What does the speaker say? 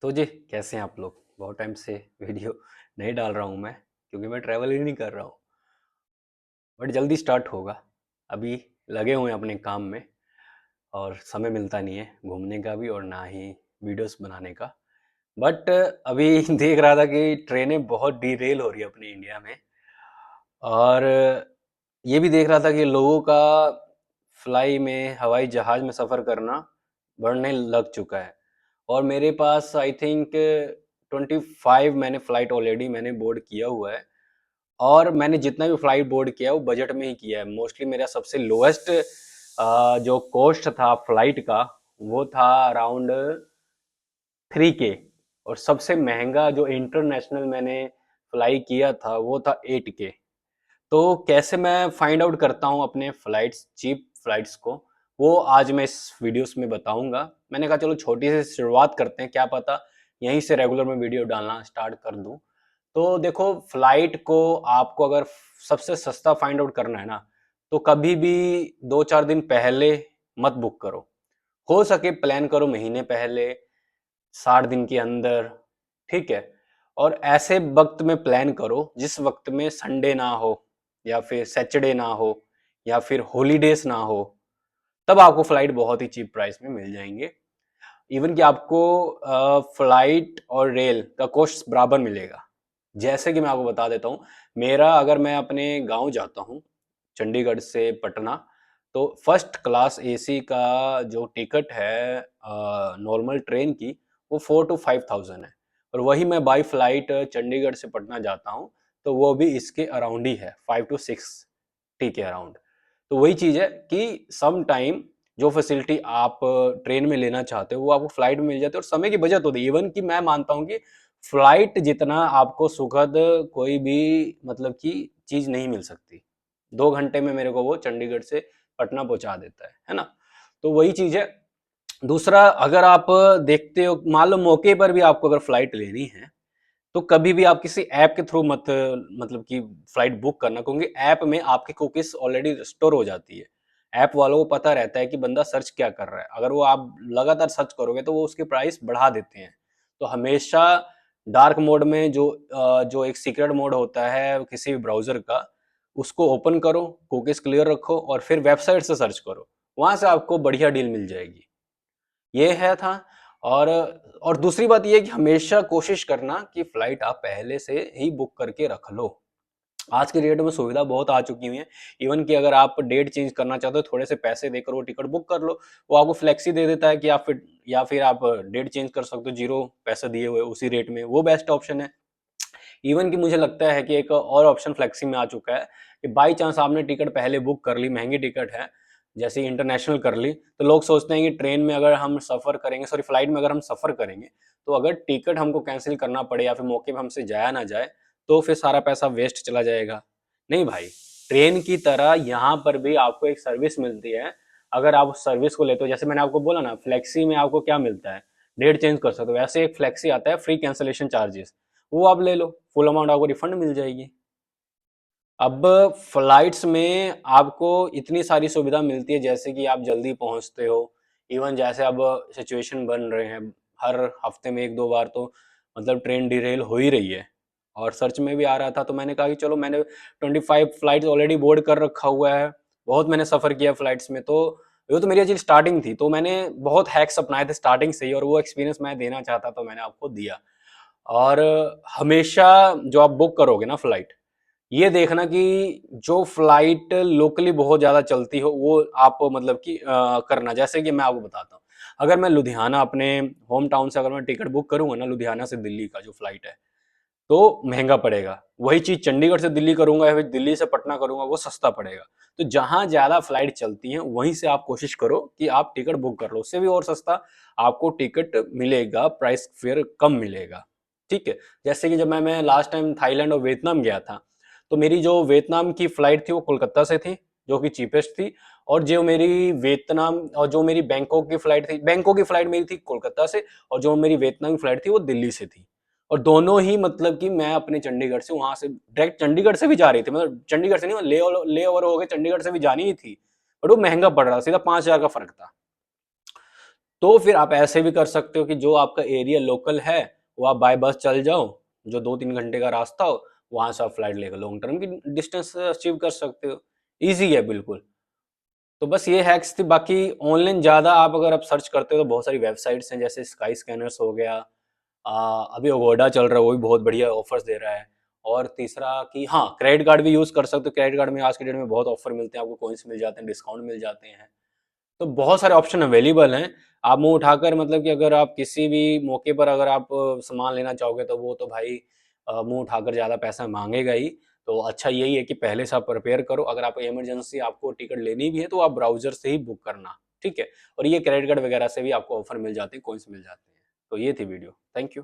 तो जी कैसे हैं आप लोग? बहुत टाइम से वीडियो नहीं डाल रहा हूँ मैं, क्योंकि मैं ट्रैवल ही नहीं कर रहा हूँ। बट जल्दी स्टार्ट होगा। अभी लगे हुए हैं अपने काम में और समय मिलता नहीं है घूमने का भी और ना ही वीडियोस बनाने का। बट अभी देख रहा था कि ट्रेनें बहुत डिरेल हो रही है अपने इंडिया में। और ये भी देख रहा था कि लोगों का फ्लाई में हवाई जहाज़ में सफ़र करना बढ़ने लग चुका है। और मेरे पास आई थिंक 25 मैंने फ़्लाइट ऑलरेडी मैंने बोर्ड किया हुआ है। और मैंने जितना भी फ़्लाइट बोर्ड किया है वो बजट में ही किया है। मोस्टली मेरा सबसे लोएस्ट जो कॉस्ट था फ़्लाइट का वो था अराउंड 3K। और सबसे महंगा जो इंटरनेशनल मैंने फ्लाई किया था वो था 8K। तो कैसे मैं फाइंड आउट करता हूँ अपने फ्लाइट्स चीप फ्लाइट्स को, वो आज मैं इस वीडियोस में बताऊंगा। मैंने कहा चलो छोटी सी शुरुआत करते हैं, क्या पता यहीं से रेगुलर में वीडियो डालना स्टार्ट कर दूं। तो देखो, फ्लाइट को आपको अगर सबसे सस्ता फाइंड आउट करना है ना, तो कभी भी 2-4 दिन पहले मत बुक करो। हो सके प्लान करो महीने पहले, 60 दिन के अंदर, ठीक है। और ऐसे वक्त में प्लान करो जिस वक्त में संडे ना हो या फिर सैटरडे ना हो या फिर हॉलीडेज ना हो। तब आपको फ्लाइट बहुत ही चीप प्राइस में मिल जाएंगे। इवन कि आपको फ्लाइट और रेल का कॉस्ट बराबर मिलेगा। जैसे कि मैं आपको बता देता हूँ, मेरा अगर मैं अपने गांव जाता हूँ चंडीगढ़ से पटना, तो फर्स्ट क्लास एसी का जो टिकट है नॉर्मल ट्रेन की, वो 4 to 5 थाउजेंड है। और वही मैं बाई फ्लाइट चंडीगढ़ से पटना जाता हूँ, तो वो भी इसके अराउंड ही है, 5 to 6 के अराउंड। तो वही चीज़ है कि सम टाइम जो फैसिलिटी आप ट्रेन में लेना चाहते हो वो आपको फ्लाइट में मिल जाती है और समय की बचत होती है। इवन कि मैं मानता हूँ कि फ्लाइट जितना आपको सुखद कोई भी मतलब कि चीज़ नहीं मिल सकती। 2 घंटे में मेरे को वो चंडीगढ़ से पटना पहुंचा देता है ना। तो वही चीज़ है। दूसरा, अगर आप देखते हो, मान लो मौके पर भी आपको अगर फ्लाइट लेनी है, तो कभी भी आप किसी ऐप के थ्रू मत मतलब कि फ्लाइट बुक करना, क्योंकि ऐप में आपकी कुकीज ऑलरेडी स्टोर हो जाती है। ऐप वालों को पता रहता है कि बंदा सर्च क्या कर रहा है। अगर वो आप लगातार सर्च करोगे तो वो उसके प्राइस बढ़ा देते हैं। तो हमेशा डार्क मोड में जो एक सीक्रेट मोड होता है किसी भी ब्राउजर का, उसको ओपन करो, कुकीज क्लियर रखो और फिर वेबसाइट से सर्च करो। वहां से आपको बढ़िया डील मिल जाएगी। ये है था। और और दूसरी बात ये है कि हमेशा कोशिश करना कि फ्लाइट आप पहले से ही बुक करके रख लो। आज के डेट में सुविधा बहुत आ चुकी हुई है। इवन कि अगर आप डेट चेंज करना चाहते हो, थोड़े से पैसे देकर वो टिकट बुक कर लो। वो आपको फ्लेक्सी दे देता है कि आप फिर या फिर आप डेट चेंज कर सकते हो जीरो पैसे दिए हुए उसी रेट में। वो बेस्ट ऑप्शन है। इवन कि मुझे लगता है कि एक और ऑप्शन फ्लेक्सी में आ चुका है कि बाई चांस आपने टिकट पहले बुक कर ली, महंगी टिकट है, जैसे इंटरनेशनल कर ली, तो लोग सोचते हैं कि ट्रेन में अगर हम सफ़र करेंगे, सॉरी फ्लाइट में अगर हम सफ़र करेंगे, तो अगर टिकट हमको कैंसिल करना पड़े या फिर मौके पे हमसे जाया ना जाए, तो फिर सारा पैसा वेस्ट चला जाएगा। नहीं भाई, ट्रेन की तरह यहाँ पर भी आपको एक सर्विस मिलती है। अगर आप उस सर्विस को लेते हो, जैसे मैंने आपको बोला ना, फ्लेक्सी में आपको क्या मिलता है, डेट चेंज कर सकते हो। वैसे एक फ्लेक्सी आता है फ्री कैंसिलेशन चार्जेस, वो आप ले लो, फुल अमाउंट आपको रिफंड मिल जाएगी। अब फ्लाइट्स में आपको इतनी सारी सुविधा मिलती है, जैसे कि आप जल्दी पहुंचते हो। इवन जैसे अब सिचुएशन बन रहे हैं, हर हफ्ते में 1-2 बार तो मतलब ट्रेन डिरेल हो ही रही है। और सर्च में भी आ रहा था, तो मैंने कहा कि चलो, मैंने 25 फ्लाइट्स ऑलरेडी बोर्ड कर रखा हुआ है। बहुत मैंने सफ़र किया फ्लाइट्स में। तो वो तो मेरी अजीब स्टार्टिंग थी, तो मैंने बहुत हैक्स अपनाए थे स्टार्टिंग से ही, और वो एक्सपीरियंस मैं देना चाहता, तो मैंने आपको दिया। और हमेशा जो आप बुक करोगे ना फ्लाइट, ये देखना कि जो फ्लाइट लोकली बहुत ज़्यादा चलती हो वो आप मतलब कि करना। जैसे कि मैं आपको बताता हूँ, अगर मैं लुधियाना अपने होम टाउन से अगर मैं टिकट बुक करूंगा ना, लुधियाना से दिल्ली का जो फ्लाइट है, तो महंगा पड़ेगा। वही चीज़ चंडीगढ़ से दिल्ली करूंगा या फिर दिल्ली से पटना करूंगा, वो सस्ता पड़ेगा। तो जहां ज़्यादा फ्लाइट चलती हैं वहीं से आप कोशिश करो कि आप टिकट बुक कर लो, उससे भी और सस्ता आपको टिकट मिलेगा, प्राइस फेयर कम मिलेगा। ठीक है। जैसे कि जब मैं लास्ट टाइम थाईलैंड और वियतनाम गया था, तो मेरी जो वियतनाम की फ्लाइट थी वो कोलकाता से थी, जो कि चीपेस्ट थी। और जो मेरी वियतनाम और जो मेरी बैंकॉक की फ्लाइट थी, बैंकॉक की फ्लाइट मेरी थी कोलकाता से, और जो मेरी वियतनाम की फ्लाइट थी वो दिल्ली से थी। और दोनों ही मतलब कि मैं अपने चंडीगढ़ से, वहां से डायरेक्ट चंडीगढ़ से भी जा रही थी, मतलब चंडीगढ़ से नहीं, ले ओवर हो गए, चंडीगढ़ से भी जानी ही थी। बट वो महंगा पड़ रहा था, सीधा 5,000 का फर्क था। तो फिर आप ऐसे भी कर सकते हो कि जो आपका एरिया लोकल है वो आप बाय बस चल जाओ, जो 2-3 घंटे का रास्ता हो वहां से आप फ्लाइट लेकर लॉन्ग टर्म की डिस्टेंस अचीव कर सकते हो। ईजी है बिल्कुल। तो बस ये हैक्स थी। बाकी ऑनलाइन ज़्यादा आप सर्च करते हो तो बहुत सारी वेबसाइट्स हैं, जैसे स्काई स्कैनर्स हो गया, अभी अगोडा चल रहा है, वो भी बहुत बढ़िया ऑफर्स दे रहा है। और तीसरा कि हाँ, क्रेडिट कार्ड भी यूज़ कर सकते हो। क्रेडिट कार्ड में आज के डेट में बहुत ऑफर मिलते हैं, आपको कॉइन्स मिल जाते हैं, डिस्काउंट मिल जाते हैं। तो बहुत सारे ऑप्शन अवेलेबल हैं। आप मुंह उठाकर मतलब कि अगर आप किसी भी मौके पर अगर आप सामान लेना चाहोगे तो वो तो भाई मुंह उठाकर ज़्यादा पैसा मांगेगा ही। तो अच्छा यही है कि पहले से आप प्रिपेयर करो। अगर आपको इमरजेंसी आपको टिकट लेनी भी है तो आप ब्राउजर से ही बुक करना, ठीक है। और ये क्रेडिट कार्ड वगैरह से भी आपको ऑफर मिल जाते हैं, कॉइन्स मिल जाते हैं। तो ये थी वीडियो। Thank you.